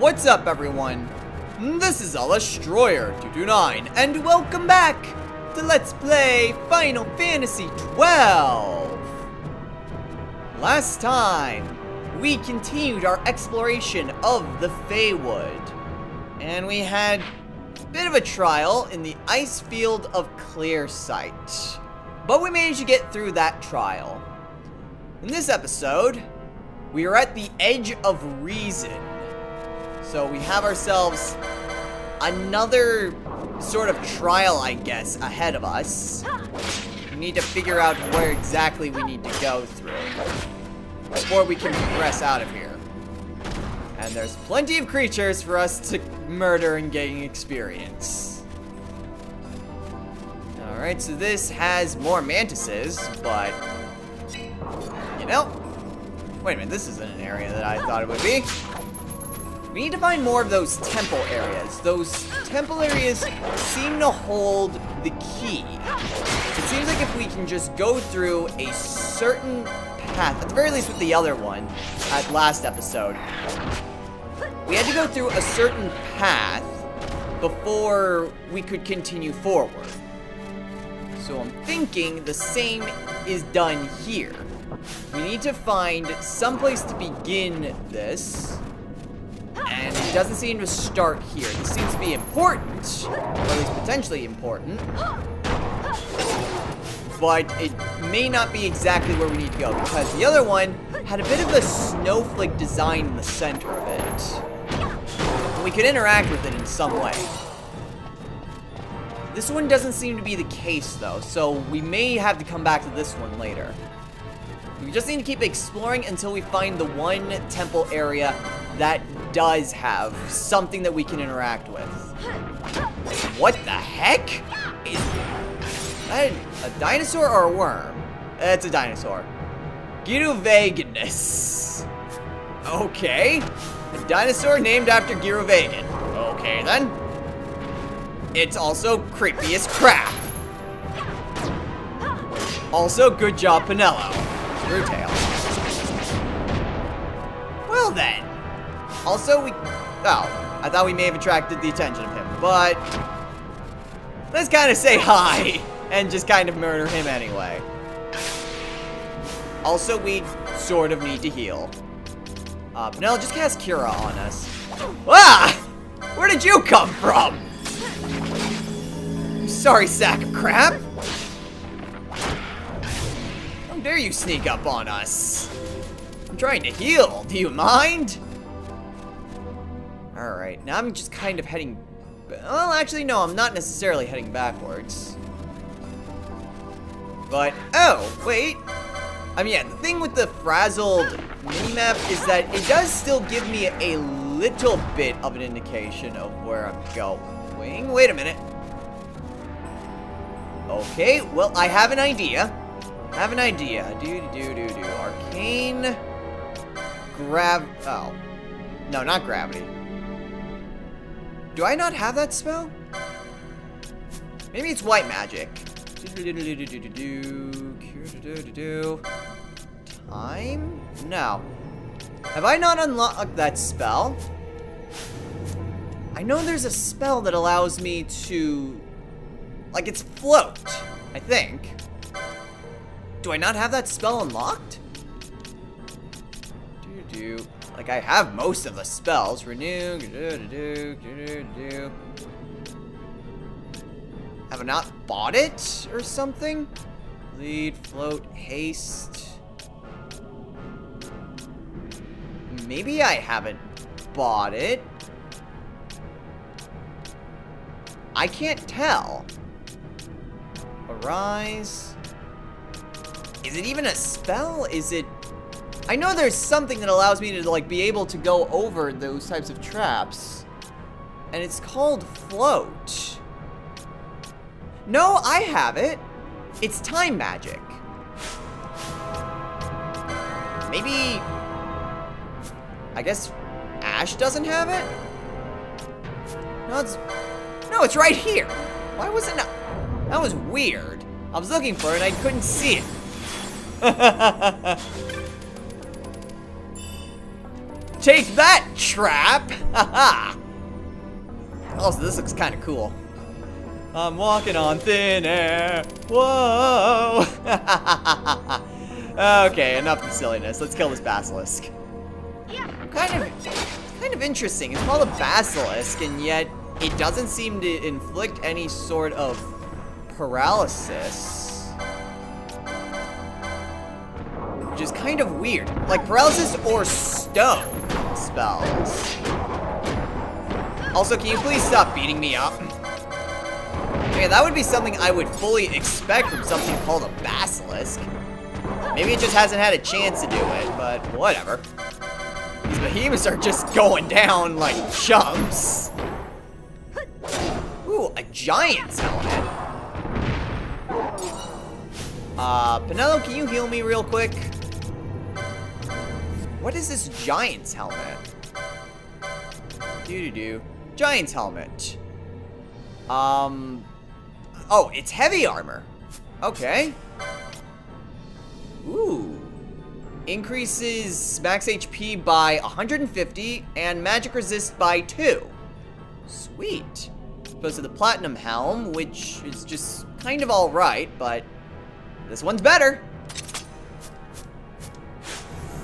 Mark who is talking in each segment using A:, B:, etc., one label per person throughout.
A: What's up, everyone? This is Destroyer229, and welcome back to Let's Play Final Fantasy XII. Last time, we continued our exploration of the Feywood, and we had a bit of a trial in the ice field of Clear Sight, but we managed to get through that trial. In this episode, we are at the edge of reason. So we have ourselves another sort of trial, I guess, ahead of us. We need to figure out where exactly we need to go through before we can progress out of here. And there's plenty of creatures for us to murder and gain experience. Alright, so this has more mantises, but you know, wait a minute, this isn't an area that I thought it would be. We need to find more of those temple areas. Those temple areas seem to hold the key. It seems like if we can just go through a certain path, at the very least with the other one, at last episode, we had to go through a certain path before we could continue forward. So I'm thinking the same is done here. We need to find some place to begin this. And it doesn't seem to start here. This seems to be important, or at least potentially important. But it may not be exactly where we need to go, because the other one had a bit of a snowflake design in the center of it. And we could interact with it in some way. This one doesn't seem to be the case, though, so we may have to come back to this one later. We just need to keep exploring until we find the one temple area that does have something that we can interact with. What the heck? Is that a dinosaur or a worm? It's a dinosaur. Giruvegan. Okay. A dinosaur named after Giruvegan. Okay, then. It's also creepy as crap. Also, good job, Pinello. Screwtail. Well then. Also, I thought we may have attracted the attention of him, but let's kind of say hi and just kind of murder him anyway. Also, we sort of need to heal. Pinello, just cast Cura on us. Ah! Where did you come from? You sorry sack of crap. How dare you sneak up on us? I'm trying to heal. Do you mind? Alright, now I'm just kind of heading... Well, actually, no, I'm not necessarily heading backwards. But, oh, wait. I mean, yeah, the thing with the frazzled minimap is that it does still give me a little bit of an indication of where I'm going. Wait a minute. Okay, well, I have an idea. Arcane... Oh. No, not gravity. Do I not have that spell? Maybe it's white magic. Time? No. Have I not unlocked that spell? I know there's a spell that allows me to... Like, it's float, I think. Do I not have that spell unlocked? Like, I have most of the spells. Renew, Have I not bought it or something? Lead, float, haste. Maybe I haven't bought it. I can't tell. Arise. Is it even a spell? Is it... I know there's something that allows me to, like, be able to go over those types of traps. And it's called float. No, I have it. It's time magic. Maybe... I guess Ash doesn't have it? No, it's right here. Why was it not... That was weird. I was looking for it and I couldn't see it. Take that, trap! Haha! Also, this looks kind of cool. I'm walking on thin air. Whoa! Okay, enough of the silliness. Let's kill this basilisk. Kind of interesting. It's called a basilisk, and yet it doesn't seem to inflict any sort of paralysis. Which is kind of weird. Like paralysis or stone spells. Also, can you please stop beating me up? Okay, that would be something I would fully expect from something called a basilisk. Maybe it just hasn't had a chance to do it, but whatever. These behemoths are just going down like chumps. Ooh, a giant's helmet. Penelo, can you heal me real quick? What is this giant's helmet? Doo-doo-doo. Giant's helmet. Oh, it's heavy armor. Okay. Ooh. Increases max HP by 150 and magic resist by 2. Sweet. Opposed to the platinum helm, which is just kind of alright, but this one's better.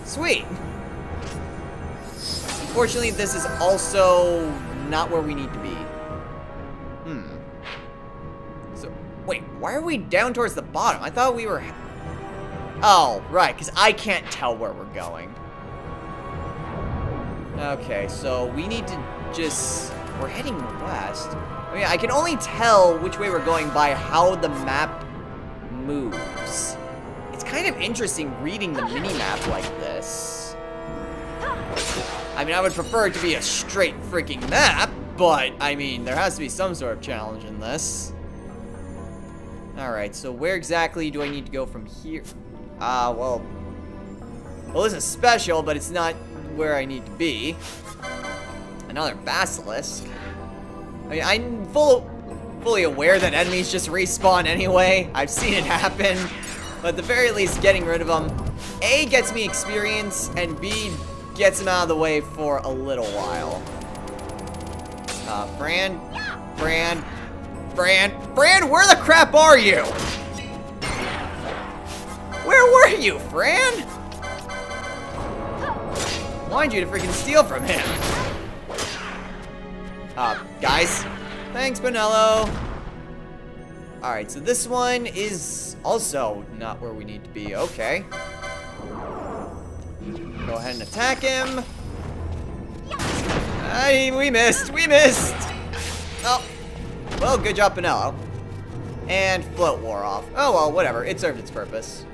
A: Sweet. Unfortunately, this is also not where we need to be. So, wait, why are we down towards the bottom? I thought we were... Oh, right, because I can't tell where we're going. Okay, so we need to just... We're heading west. I mean, I can only tell which way we're going by how the map moves. It's kind of interesting reading the mini-map like this. I mean, I would prefer it to be a straight freaking map, but, I mean, there has to be some sort of challenge in this. Alright, so where exactly do I need to go from here? Well, this is special, but it's not where I need to be. Another basilisk. I mean, I'm fully aware that enemies just respawn anyway. I've seen it happen. But at the very least, getting rid of them, A, gets me experience, and B, gets them out of the way for a little while. Fran, where the crap are you? Where were you, Fran? Wanted you to freaking steal from him. Guys. Thanks, Bonello. Alright, so this one is also not where we need to be. Okay. Go ahead and attack him. We missed. Oh. Well, good job, Bonello. And float wore off. Oh, well, whatever. It served its purpose.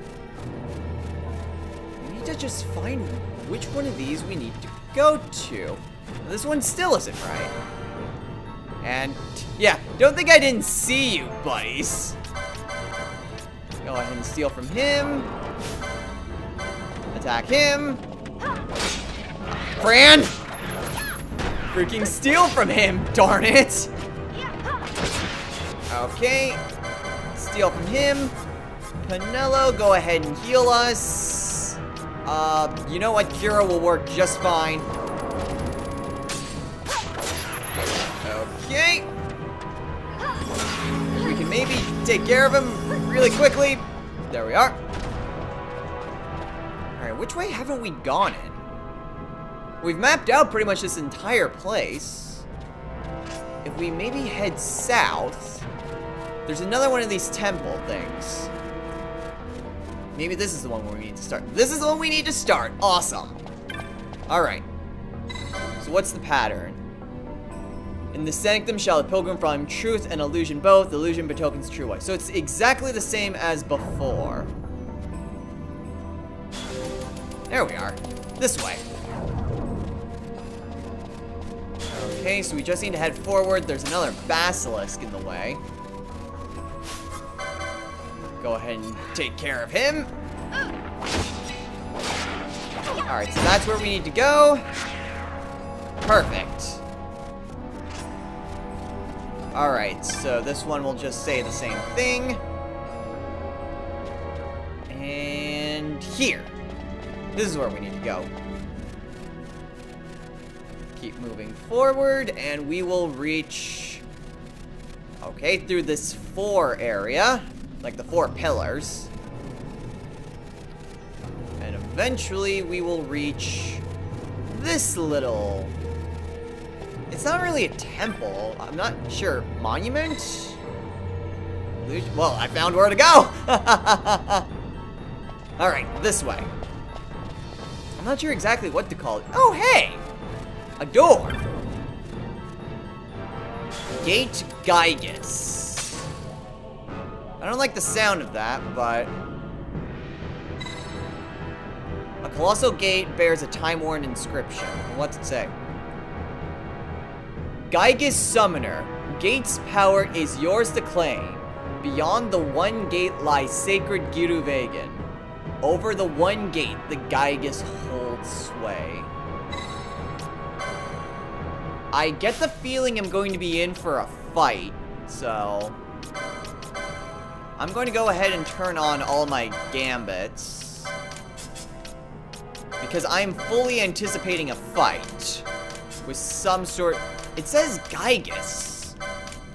A: We need to just find which one of these we need to go to. This one still isn't right. And, yeah, don't think I didn't see you, buddies. Go ahead and steal from him. Attack him. Fran! Freaking steal from him, darn it! Okay. Steal from him. Penelo, go ahead and heal us. You know what? Cura will work just fine. Okay. We can maybe take care of him really quickly. There we are. Alright, which way haven't we gone in? We've mapped out pretty much this entire place. If we maybe head south, there's another one of these temple things. Maybe this is the one where we need to start. This is the one we need to start. Awesome. Alright. So what's the pattern? In the sanctum shall the pilgrim find truth and illusion both. Illusion betokens true light. So it's exactly the same as before. There we are. This way. Okay, so we just need to head forward. There's another basilisk in the way. Go ahead and take care of him. Alright, so that's where we need to go. Perfect. Alright, so this one will just say the same thing. And here. This is where we need to go. keep moving forward, and we will reach... Okay, through this 4 area. Like the 4 pillars. And eventually we will reach this little... It's not really a temple. I'm not sure. Monument? Well, I found where to go! Alright, this way. I'm not sure exactly what to call it. Oh, hey! A door! Gate Gigas. I don't like the sound of that, but... A colossal gate bears a time-worn inscription. What's it say? Gigas Summoner. Gate's power is yours to claim. Beyond the one gate lies sacred Giruvegan. Over the one gate, the Gigas holds sway. I get the feeling I'm going to be in for a fight, so... I'm going to go ahead and turn on all my gambits. Because I'm fully anticipating a fight. With some sort... It says Gigas.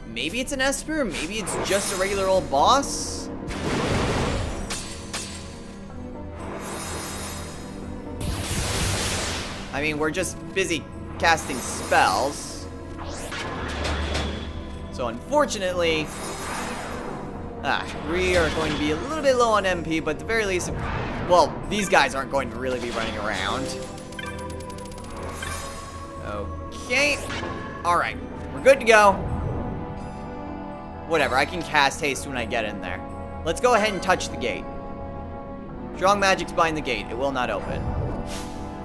A: Maybe it's an Esper, maybe it's just a regular old boss? I mean, we're just busy casting spells. So unfortunately, we are going to be a little bit low on MP, but at the very least, well, these guys aren't going to really be running around. Okay. Alright, we're good to go. Whatever, I can cast haste when I get in there. Let's go ahead and touch the gate. Strong magic's behind the gate. It will not open.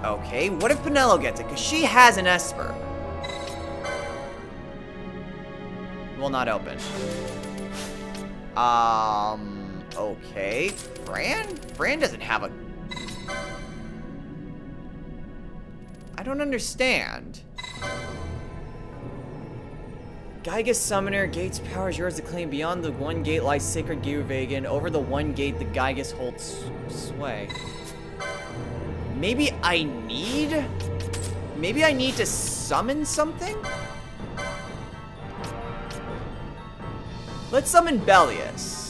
A: Okay, what if Penelo gets it? Because she has an Esper. Will not open. Okay. Fran? Fran doesn't have a... I don't understand. Gigas Summoner, Gate's power is yours to claim. Beyond the one gate lies sacred Giruvegan. Over the one gate, the Gigas holds sway. Maybe I need to summon something? Let's summon Belias.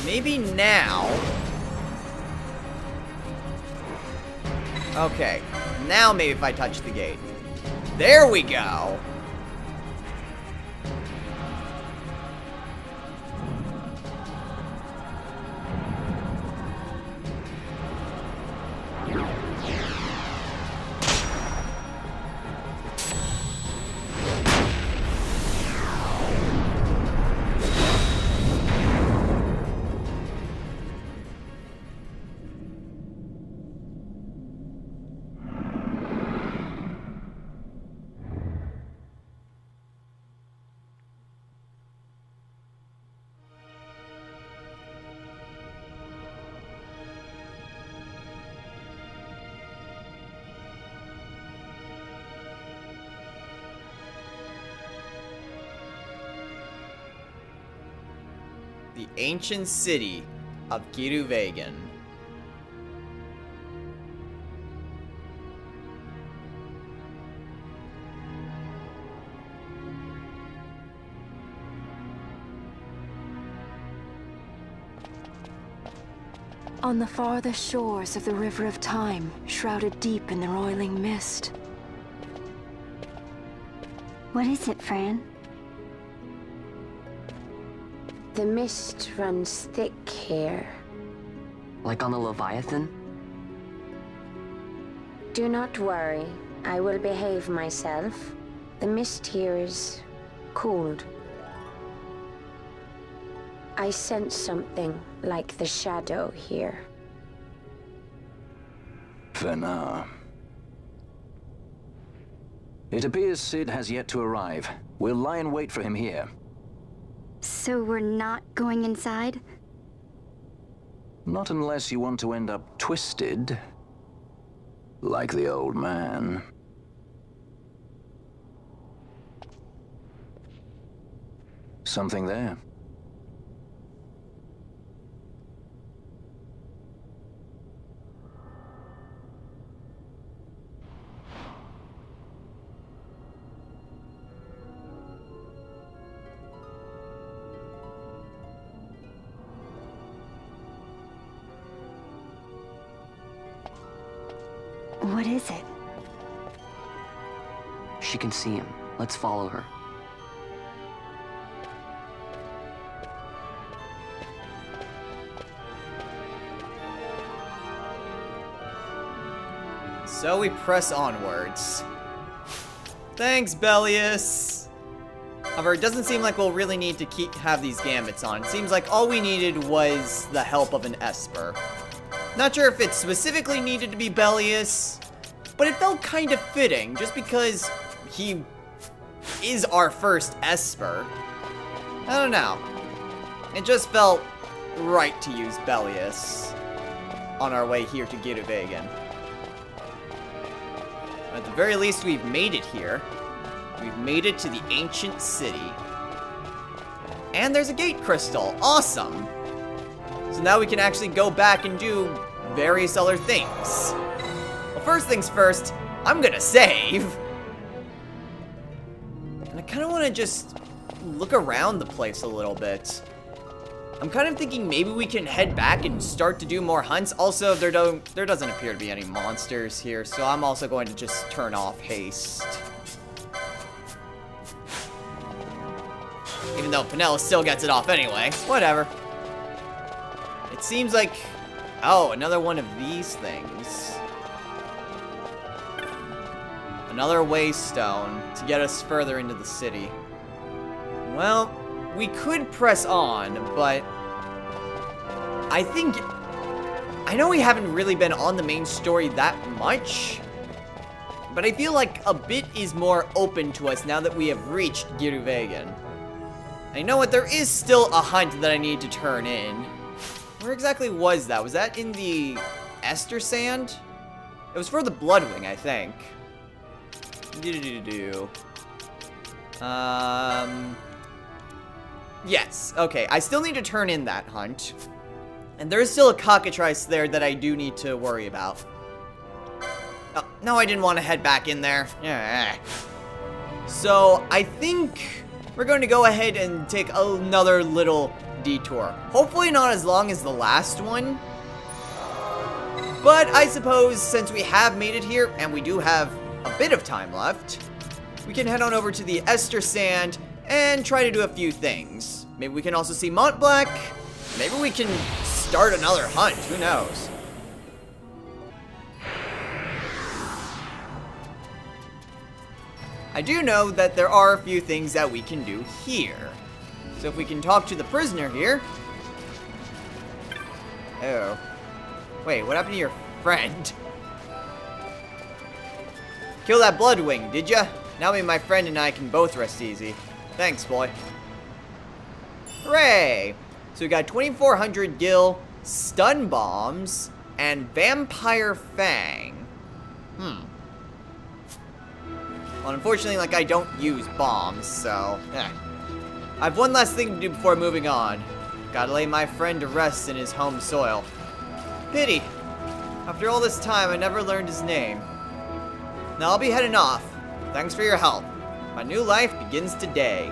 A: Maybe now. Okay, now maybe if I touch the gate. There we go. The ancient city of Giruvegan.
B: On the farthest shores of the River of Time, shrouded deep in the roiling mist.
C: What is it, Fran? The mist runs thick here.
D: Like on the Leviathan?
C: Do not worry. I will behave myself. The mist here is cooled. I sense something like the shadow here.
E: For now. It appears Sid has yet to arrive. We'll lie in wait for him here. So we're not going inside?
F: Not unless you want to end up twisted. Like the old man. Something there.
E: What is it?
D: She can see him. Let's follow her.
A: So we press onwards. Thanks, Belias. However, it doesn't seem like we'll really need to have these gambits on. It seems like all we needed was the help of an Esper. Not sure if it specifically needed to be Belias, but it felt kind of fitting, just because he is our first Esper. I don't know. It just felt right to use Belias on our way here to Giruvegan. At the very least, we've made it here. We've made it to the ancient city. And there's a gate crystal. Awesome! So now we can actually go back and do various other things. Well, first things first, I'm gonna save. And I kind of want to just look around the place a little bit. I'm kind of thinking maybe we can head back and start to do more hunts. Also, there doesn't appear to be any monsters here, so I'm also going to just turn off haste. Even though Penella still gets it off anyway. Whatever. It seems like... Oh, another one of these things. Another waystone to get us further into the city. Well, we could press on, but I think... I know we haven't really been on the main story that much, but I feel like a bit is more open to us now that we have reached Giruvegan. I know what, there is still a hunt that I need to turn in. Where exactly was that? Was that in the Ester Sand? It was for the Bloodwing, I think. Yes, okay. I still need to turn in that hunt. And there is still a cockatrice there that I do need to worry about. Oh, no, I didn't want to head back in there. Yeah. So, I think we're going to go ahead and take another little detour. Hopefully not as long as the last one. But I suppose since we have made it here, and we do have a bit of time left, we can head on over to the Ester Sand and try to do a few things. Maybe we can also see Mont Black. Maybe we can start another hunt. Who knows? I do know that there are a few things that we can do here. So if we can talk to the prisoner here. Oh. Wait, what happened to your friend? Kill that Bloodwing, did ya? Now me, my friend, and I can both rest easy. Thanks, boy. Hooray! So we got 2400 gil, stun bombs, and vampire fang. Well, unfortunately, like, I don't use bombs, so I have one last thing to do before moving on. Gotta lay my friend to rest in his home soil. Pity. After all this time, I never learned his name. Now I'll be heading off. Thanks for your help. My new life begins today.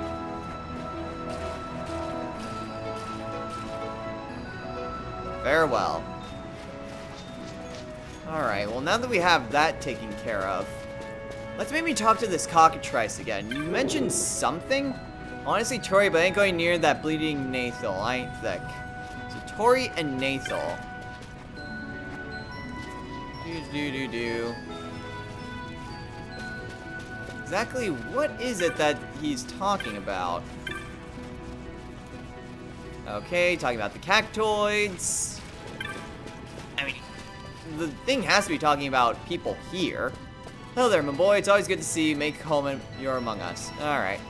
A: Farewell. Alright, well now that we have that taken care of, let's maybe talk to this cockatrice again. You mentioned something? Honestly, Tori, but I ain't going near that bleeding Nathal. I ain't thick. So Tori and Nathal. Exactly what is it that he's talking about? Okay, talking about the cactoids. I mean, the thing has to be talking about people here. Hello there, my boy. It's always good to see you. Make home and you're among us. Alright.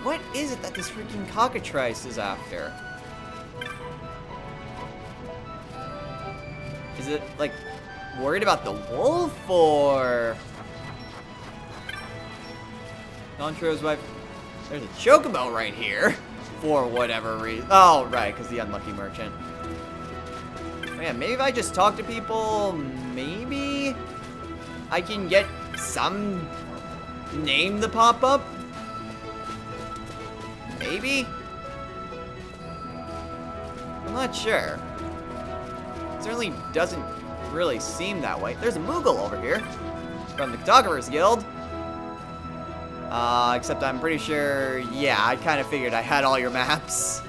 A: what is it that this freaking cockatrice is after? Is it, like, worried about the wolf, or... Contro's wife... There's a chocobo right here. For whatever reason. Oh, right, because the unlucky merchant. Man, maybe if I just talk to people, maybe I can get some name to pop up? Maybe? I'm not sure. It certainly doesn't really seem that way. There's a Moogle over here from the Cartographers Guild. Except I'm pretty sure, yeah, I kind of figured I had all your maps.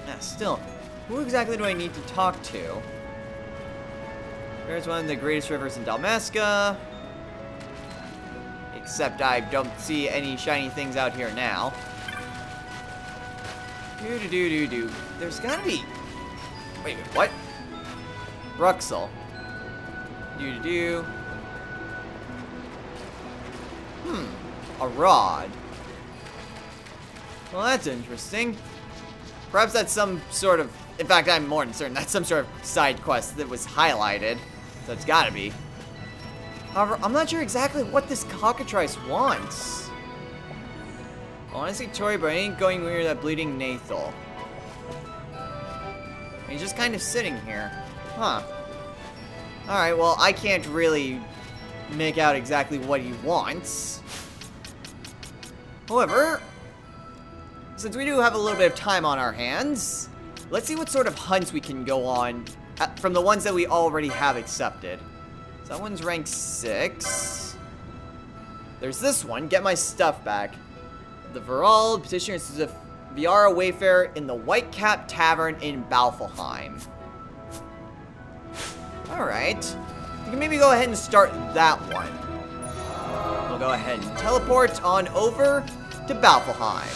A: Yeah, still, who exactly do I need to talk to? There's one of the greatest rivers in Dalmasca. Except I don't see any shiny things out here now. Do-do-do-do-do. There's gotta be... Wait, what? Ruxel. Do-do-do. A rod. Well, that's interesting. Perhaps that's some sort of... In fact, I'm more than certain that's some sort of side quest that was highlighted. So it's gotta be. However, I'm not sure exactly what this cockatrice wants. Honestly, Tori, but I ain't going near that bleeding Nathal. He's just kind of sitting here. Huh. Alright, well, I can't really make out exactly what he wants. However, since we do have a little bit of time on our hands, let's see what sort of hunts we can go on from the ones that we already have accepted. So that one's rank 6. There's this one, get my stuff back. The Viral petitioner is the Viara Wayfarer in the Whitecap Tavern in Balfalheim. Alright. We can maybe go ahead and start that one. We'll go ahead and teleport on over to Balfalheim.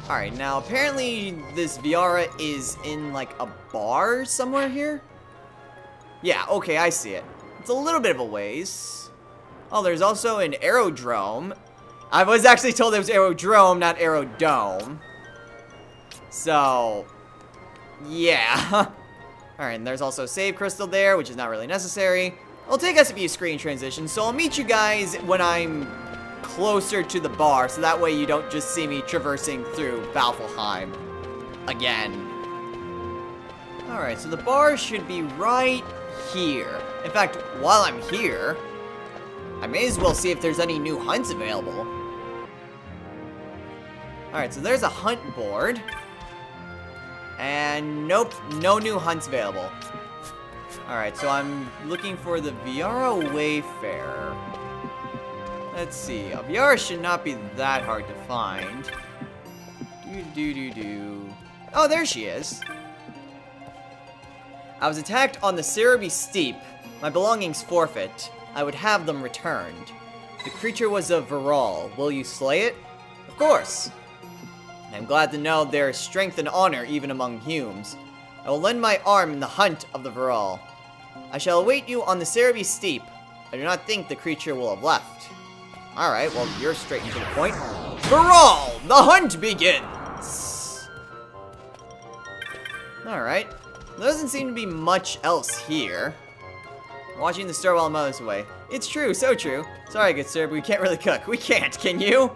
A: Alright, now apparently this Viara is in like a bar somewhere here. Yeah, okay, I see it. It's a little bit of a ways. Oh, there's also an aerodrome. I was actually told it was aerodrome, not aerodome. So, yeah. Alright, and there's also a save crystal there, which is not really necessary. It'll take us a few screen transitions, so I'll meet you guys when I'm closer to the bar, so that way you don't just see me traversing through Balfalheim again. Alright, so the bar should be right here. In fact, while I'm here, I may as well see if there's any new hunts available. Alright, so there's a hunt board. And nope, no new hunts available. Alright, so I'm looking for the Viara Wayfarer. Let's see, a Viara should not be that hard to find. Oh, there she is. I was attacked on the Cerebi Steep. My belongings forfeit. I would have them returned. The creature was a Viral. Will you slay it? Of course. I'm glad to know there is strength and honor even among Humes. I will lend my arm in the hunt of the Viral. I shall await you on the Cerebi Steep. I do not think the creature will have left. Alright, well, you're straight to the point. Viral! The hunt begins! Alright. There doesn't seem to be much else here. Watching the star while I'm others away. It's true, so true. Sorry, good sir, but we can't really cook. We can't, can you?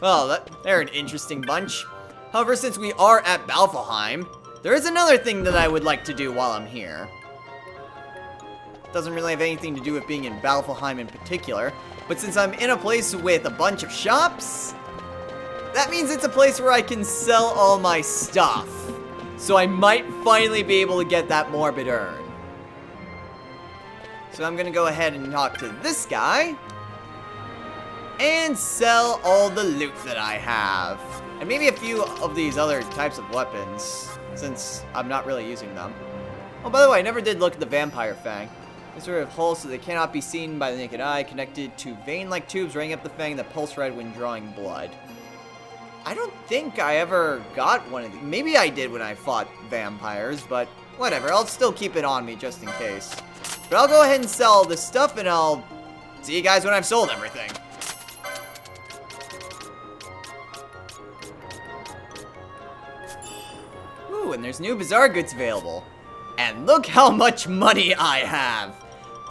A: Well, they're an interesting bunch. However, since we are at Balfalheim, there is another thing that I would like to do while I'm here. Doesn't really have anything to do with being in Balfalheim in particular, but since I'm in a place with a bunch of shops, that means it's a place where I can sell all my stuff. So I might finally be able to get that morbid urn. So I'm gonna go ahead and talk to this guy and sell all the loot that I have. And maybe a few of these other types of weapons, since I'm not really using them. Oh, by the way, I never did look at the Vampire Fang. They sort of holes so they cannot be seen by the naked eye, connected to vein-like tubes running up the fang that pulse red when drawing blood. I don't think I ever got one of these. Maybe I did when I fought vampires, but whatever. I'll still keep it on me just in case. But I'll go ahead and sell this stuff, and I'll see you guys when I've sold everything. Ooh, and there's new bazaar goods available. And look how much money I have.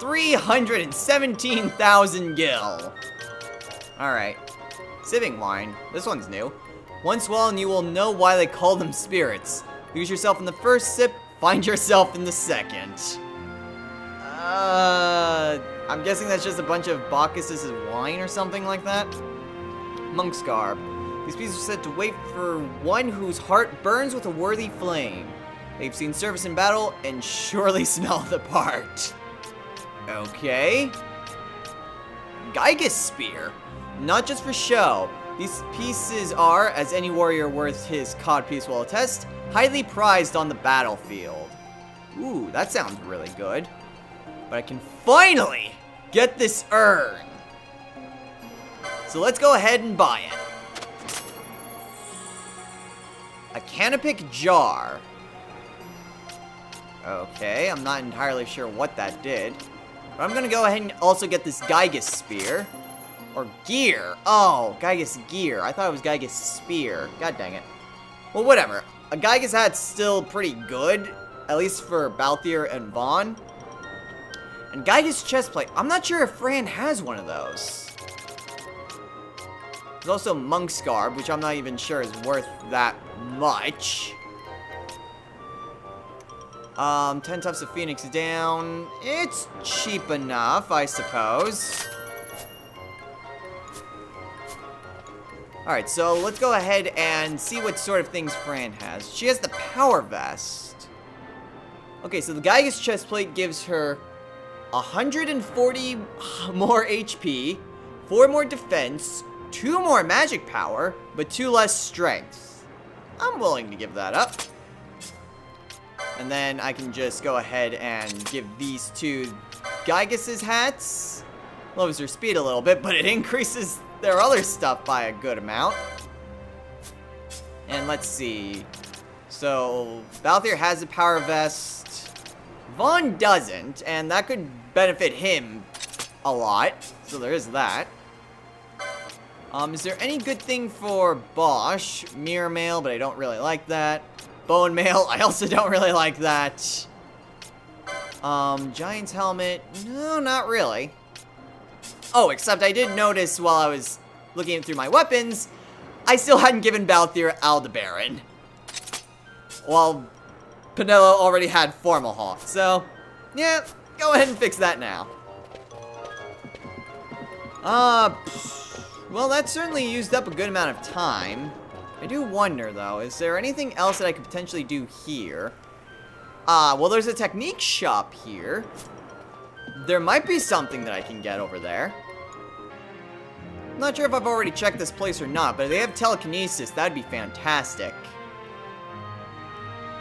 A: 317,000 gil. Alright. Sieving wine. This one's new. Once swallowed, you will know why they call them spirits. Lose yourself in the first sip, find yourself in the second. I'm guessing that's just a bunch of Bacchus's wine or something like that. Monk's garb. These pieces are said to wait for one whose heart burns with a worthy flame. They've seen service in battle and surely smell the part. Okay. Gigas spear. Not just for show. These pieces are, as any warrior worth his codpiece will attest, highly prized on the battlefield. Ooh, that sounds really good. But I can finally get this urn. So let's go ahead and buy it. A canopic jar. Okay, I'm not entirely sure what that did. But I'm gonna go ahead and also get this Gigas spear. Or gear. Oh, Gigas gear. I thought it was Gigas spear. God dang it. Well, whatever. A Gigas hat's still pretty good. At least for Balthier and Vaughn. And Gigas chestplate. I'm not sure if Fran has one of those. There's also Monk's garb, which I'm not even sure is worth that much. 10 Tufts of Phoenix down. It's cheap enough, I suppose. Alright, so let's go ahead and see what sort of things Fran has. She has the Power Vest. Okay, so the Gigas chestplate gives her 140 more HP, 4 more defense, 2 more magic power, but 2 less strength. I'm willing to give that up. And then I can just go ahead and give these 2 Gigas' hats. Lowers their speed a little bit, but it increases their other stuff by a good amount. And let's see. So, Balthier has a power vest. Vaughn doesn't, and that could benefit him a lot. So there is that. Is there any good thing for Bosch? Mirror mail, but I don't really like that. Bone mail, I also don't really like that. Giant's helmet, no, not really. Oh, except I did notice while I was looking through my weapons, I still hadn't given Balthier Aldebaran. While Penelo already had Formalhawk, so, yeah, go ahead and fix that now. Well, that certainly used up a good amount of time. I do wonder, though, is there anything else that I could potentially do here? Well, there's a technique shop here. There might be something that I can get over there. I'm not sure if I've already checked this place or not, but if they have telekinesis, that'd be fantastic.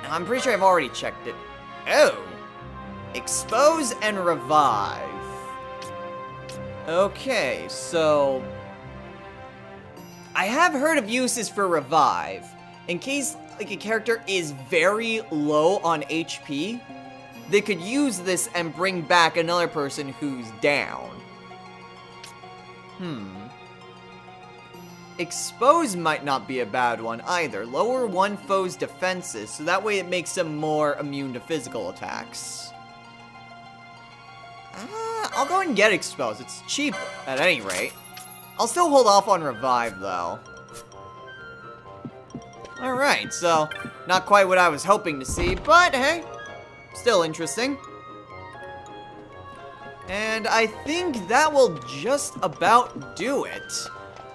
A: I'm pretty sure I've already checked it. Oh! Expose and revive. Okay, so I have heard of uses for revive. In case like a character is very low on HP, they could use this and bring back another person who's down. Expose might not be a bad one either. Lower one foe's defenses, so that way it makes them more immune to physical attacks. I'll go and get Expose. It's cheap at any rate. I'll still hold off on Revive, though. Alright, so not quite what I was hoping to see, but hey, still interesting. And I think that will just about do it.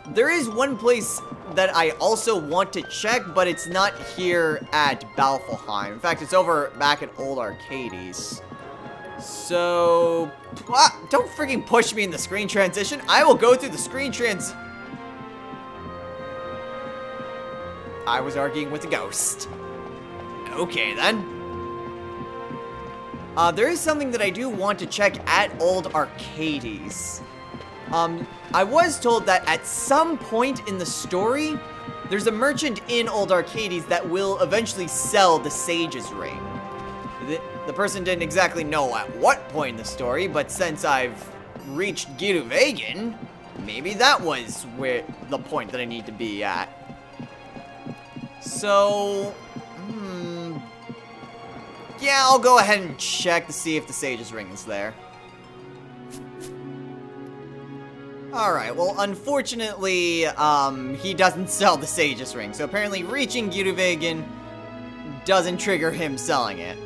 A: There is one place that I also want to check, but it's not here at Balfalheim. In fact, it's over back at Old Archades. So, don't freaking push me in the screen transition. I will go through the screen I was arguing with a ghost. Okay, then. There is something that I do want to check at Old Archades. I was told that at some point in the story, there's a merchant in Old Archades that will eventually sell the Sage's Ring. The person didn't exactly know at what point in the story, but since I've reached Giruvegan, maybe that was where the point that I need to be at. So, yeah, I'll go ahead and check to see if the Sage's Ring is there. Alright, well, unfortunately, he doesn't sell the Sage's Ring, so apparently reaching Giruvegan doesn't trigger him selling it,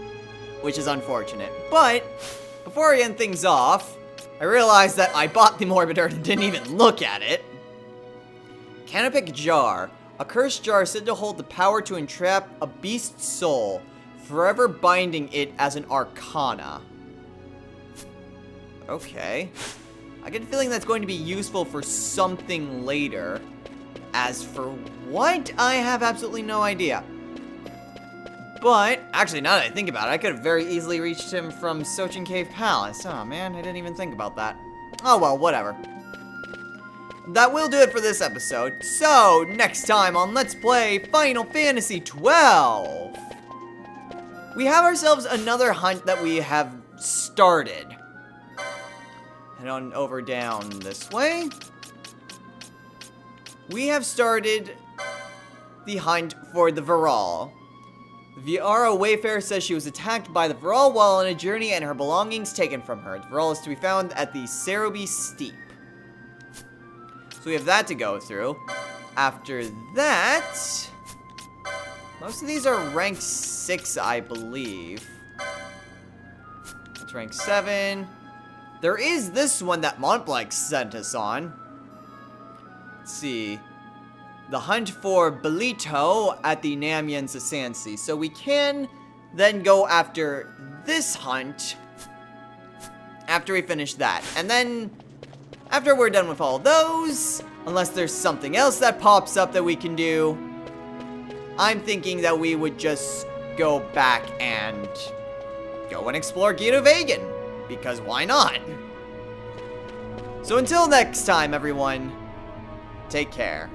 A: which is unfortunate. But, before I end things off, I realized that I bought the Morbid Earth and didn't even look at it. Canopic Jar. A cursed jar said to hold the power to entrap a beast's soul, forever binding it as an arcana. Okay. I get a feeling that's going to be useful for something later. As for what, I have absolutely no idea. But, actually, now that I think about it, I could have very easily reached him from Sochin Cave Palace. Oh, man, I didn't even think about that. Oh, well, whatever. That will do it for this episode. So, next time on Let's Play Final Fantasy XII, we have ourselves another hunt that we have started. Head on over down this way. We have started the hunt for the Viral. Viara Wayfarer says she was attacked by the Viral while on a journey and her belongings taken from her. The Viral is to be found at the Cerubi Steep. So we have that to go through. After that, most of these are rank 6, I believe. It's rank 7. There is this one that Montblanc sent us on. Let's see. The hunt for Belito at the Namyan Sasansi. So we can then go after this hunt after we finish that. And then, after we're done with all those, unless there's something else that pops up that we can do, I'm thinking that we would just go back and go and explore Giruvegan, because why not? So until next time, everyone, take care.